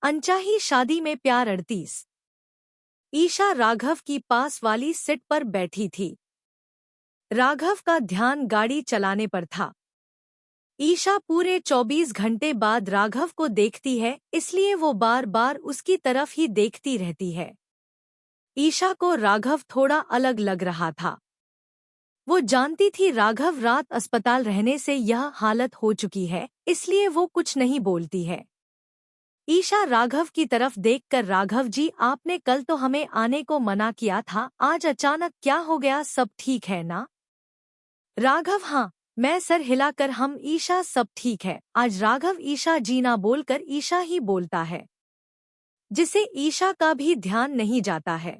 अनचाही शादी में प्यार 38। ईशा राघव की पास वाली सीट पर बैठी थी। राघव का ध्यान गाड़ी चलाने पर था। ईशा पूरे 24 घंटे बाद राघव को देखती है, इसलिए वो बार बार उसकी तरफ ही देखती रहती है। ईशा को राघव थोड़ा अलग लग रहा था। वो जानती थी राघव रात अस्पताल रहने से यह हालत हो चुकी है, इसलिए वो कुछ नहीं बोलती है। ईशा राघव की तरफ देखकर, राघव जी, आपने कल तो हमें आने को मना किया था, आज अचानक क्या हो गया, सब ठीक है ना? राघव, हाँ, मैं सर हिलाकर, हम ईशा, सब ठीक है। आज राघव ईशा जी ना बोलकर ईशा ही बोलता है, जिसे ईशा का भी ध्यान नहीं जाता है।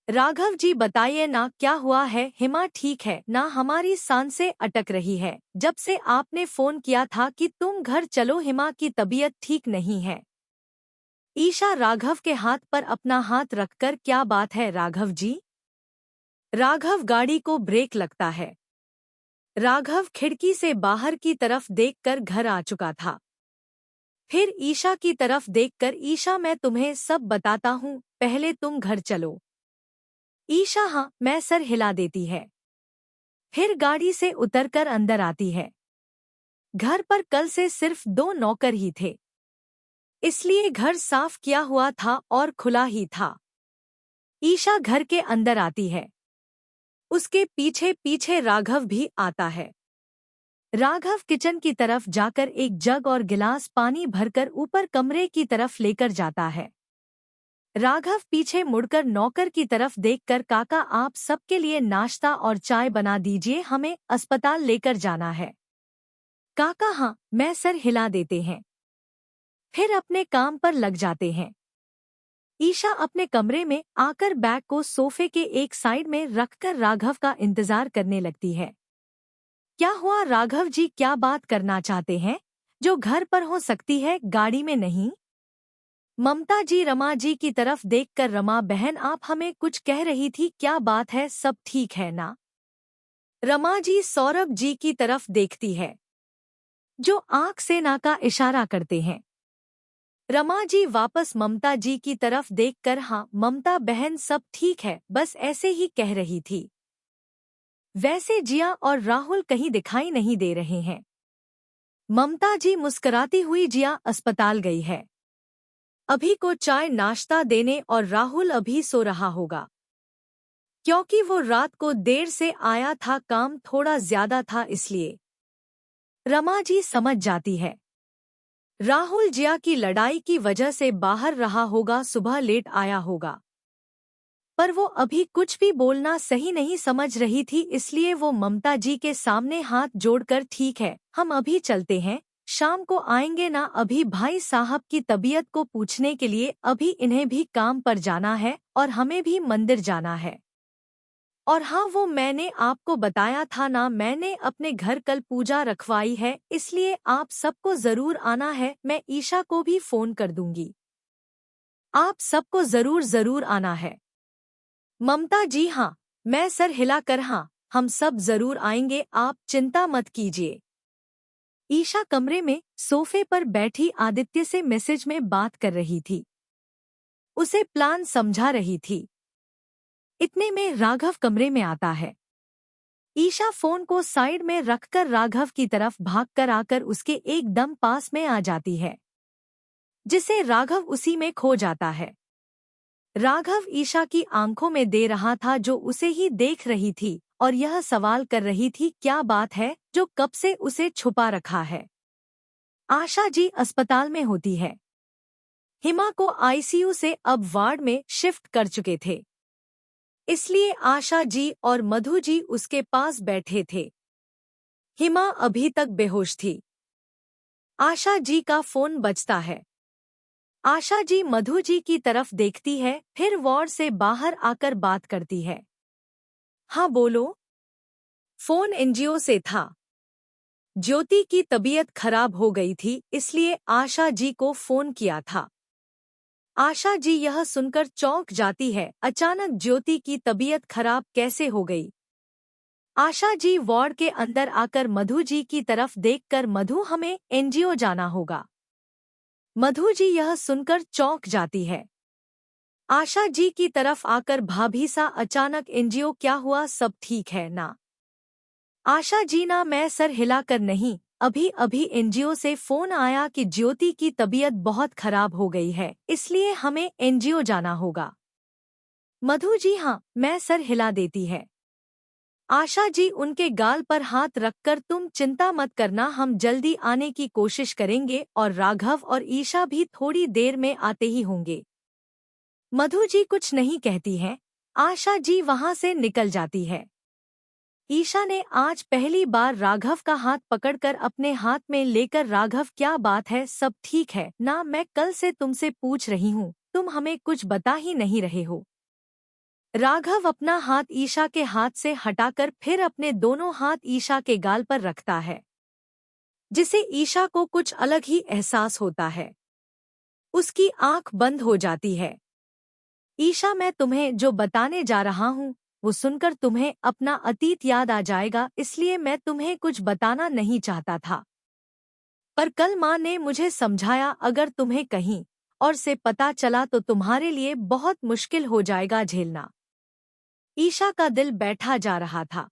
राघव जी बताइए ना, क्या हुआ है? हिमा ठीक है ना? हमारी सांसें अटक रही है जब से आपने फोन किया था कि तुम घर चलो, हिमा की तबीयत ठीक नहीं है। ईशा राघव के हाथ पर अपना हाथ रखकर, क्या बात है राघव जी? राघव गाड़ी को ब्रेक लगता है। राघव खिड़की से बाहर की तरफ देखकर घर आ चुका था। फिर ईशा की तरफ देखकर, ईशा मैं तुम्हें सब बताता हूँ, पहले तुम घर चलो। ईशा हाँ, मैं सर हिला देती है। फिर गाड़ी से उतरकर अंदर आती है। घर पर कल से सिर्फ 2 नौकर ही थे, इसलिए घर साफ किया हुआ था और खुला ही था। ईशा घर के अंदर आती है। उसके पीछे पीछे राघव भी आता है। राघव किचन की तरफ जाकर एक जग और गिलास पानी भरकर ऊपर कमरे की तरफ लेकर जाता है। राघव पीछे मुड़कर नौकर की तरफ देखकर, काका आप सबके लिए नाश्ता और चाय बना दीजिए, हमें अस्पताल लेकर जाना है। काका हाँ, मैं सर हिला देते हैं। फिर अपने काम पर लग जाते हैं। ईशा अपने कमरे में आकर बैग को सोफे के एक साइड में रखकर राघव का इंतजार करने लगती है। क्या हुआ राघव जी, क्या बात करना चाहते हैं जो घर पर हो सकती है, गाड़ी में नहीं? ममता जी रमा जी की तरफ देखकर, रमा बहन आप हमें कुछ कह रही थी, क्या बात है, सब ठीक है ना? रमा जी सौरभ जी की तरफ देखती है, जो आंख से ना का इशारा करते हैं। रमा जी वापस ममता जी की तरफ देखकर, हाँ ममता बहन सब ठीक है, बस ऐसे ही कह रही थी। वैसे जिया और राहुल कहीं दिखाई नहीं दे रहे हैं। ममता जी मुस्कुराती हुई, जिया अस्पताल गई है, अभी को चाय नाश्ता देने, और राहुल अभी सो रहा होगा, क्योंकि वो रात को देर से आया था, काम थोड़ा ज्यादा था इसलिए। रमा जी समझ जाती है, राहुल जिया की लड़ाई की वजह से बाहर रहा होगा, सुबह लेट आया होगा। पर वो अभी कुछ भी बोलना सही नहीं समझ रही थी, इसलिए वो ममता जी के सामने हाथ जोड़कर, ठीक है हम अभी चलते हैं, शाम को आएंगे ना? अभी भाई साहब की तबीयत को पूछने के लिए, अभी इन्हें भी काम पर जाना है और हमें भी मंदिर जाना है। और हाँ, वो मैंने आपको बताया था ना, मैंने अपने घर कल पूजा रखवाई है, इसलिए आप सबको जरूर आना है, मैं ईशा को भी फोन कर दूंगी, आप सबको जरूर जरूर आना है। ममता जी हाँ, मैं सर हिलाकर, हाँ हम सब जरूर आएंगे, आप चिंता मत कीजिए। ईशा कमरे में सोफे पर बैठी आदित्य से मैसेज में बात कर रही थी, उसे प्लान समझा रही थी। इतने में राघव कमरे में आता है। ईशा फोन को साइड में रखकर राघव की तरफ भागकर आकर उसके एकदम पास में आ जाती है, जिसे राघव उसी में खो जाता है। राघव ईशा की आंखों में दे रहा था, जो उसे ही देख रही थी और यह सवाल कर रही थी, क्या बात है जो कब से उसे छुपा रखा है। आशा जी अस्पताल में होती है। हिमा को आईसीयू से अब वार्ड में शिफ्ट कर चुके थे, इसलिए आशा जी और मधु जी उसके पास बैठे थे। हिमा अभी तक बेहोश थी। आशा जी का फोन बजता है। आशा जी मधु जी की तरफ देखती है, फिर वार्ड से बाहर आकर बात करती है। हाँ बोलो। फोन एनजीओ से था। ज्योति की तबीयत खराब हो गई थी, इसलिए आशा जी को फोन किया था। आशा जी यह सुनकर चौंक जाती है, अचानक ज्योति की तबीयत खराब कैसे हो गई? आशा जी वार्ड के अंदर आकर मधु जी की तरफ देखकर, मधु हमें एनजीओ जाना होगा। मधु जी यह सुनकर चौंक जाती है। आशा जी की तरफ आकर भाभी सा अचानक एनजीओ क्या हुआ, सब ठीक है ना? आशा जी ना, मैं सर हिलाकर नहीं, अभी अभी एनजीओ से फोन आया कि ज्योति की तबीयत बहुत खराब हो गई है, इसलिए हमें एनजीओ जाना होगा। मधु जी हाँ, मैं सर हिला देती है। आशा जी उनके गाल पर हाथ रखकर, तुम चिंता मत करना, हम जल्दी आने की कोशिश करेंगे और राघव और ईशा भी थोड़ी देर में आते ही होंगे। मधु जी कुछ नहीं कहती हैं। आशा जी वहां से निकल जाती है। ईशा ने आज पहली बार राघव का हाथ पकड़कर अपने हाथ में लेकर, राघव क्या बात है, सब ठीक है ना? मैं कल से तुमसे पूछ रही हूँ, तुम हमें कुछ बता ही नहीं रहे हो। राघव अपना हाथ ईशा के हाथ से हटाकर फिर अपने दोनों हाथ ईशा के गाल पर रखता है, जिसे ईशा को कुछ अलग ही एहसास होता है। उसकी आंख बंद हो जाती है। ईशा, मैं तुम्हें जो बताने जा रहा हूँ वो सुनकर तुम्हें अपना अतीत याद आ जाएगा, इसलिए मैं तुम्हें कुछ बताना नहीं चाहता था। पर कल माँ ने मुझे समझाया, अगर तुम्हें कहीं और से पता चला तो तुम्हारे लिए बहुत मुश्किल हो जाएगा झेलना। ईशा का दिल बैठा जा रहा था।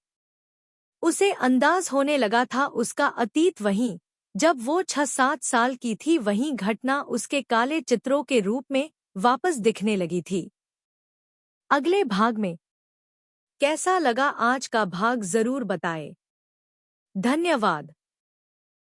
उसे अंदाज होने लगा था उसका अतीत वहीं, जब वो 6-7 साल की थी, वहीं घटना उसके काले चित्रों के रूप में वापस दिखने लगी थी। अगले भाग में कैसा लगा आज का भाग जरूर बताएं। धन्यवाद।